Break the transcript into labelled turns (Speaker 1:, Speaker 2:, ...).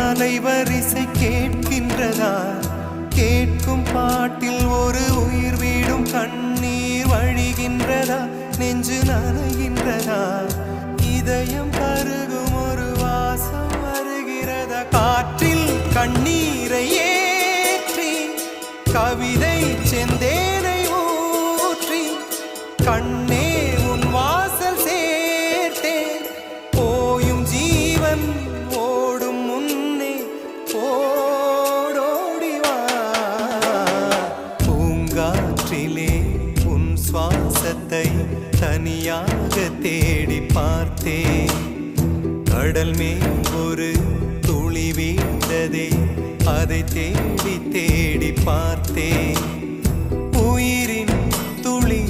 Speaker 1: அலைவரிசை கேட்கின்றதா? கேட்கும் பாட்டில் ஒரு உயிர் வீடும் கண்ணீர் வழிகின்றதா? நெஞ்சு நனைகின்றதா? இதயம் கருகும் ஒரு வாசம் வருகிறதா? காற்றில் கண்ணீரை ஏற்றி கவிதை செந்தேனை ஊற்றி கண்ணே உன் வாசல் சேர்த்தேன். போயும் ஜீவன் ஓடும் முன்னே ஓடோடிவா. பூங்காற்றிலே உன் சுவாசத்தை தனியாக தேடி பார்த்தேன். கடல் மேல் ஒரு துளி வீழ்ந்ததே, அதை தேடி தேடி பார்த்தேன். உயிரின் துளி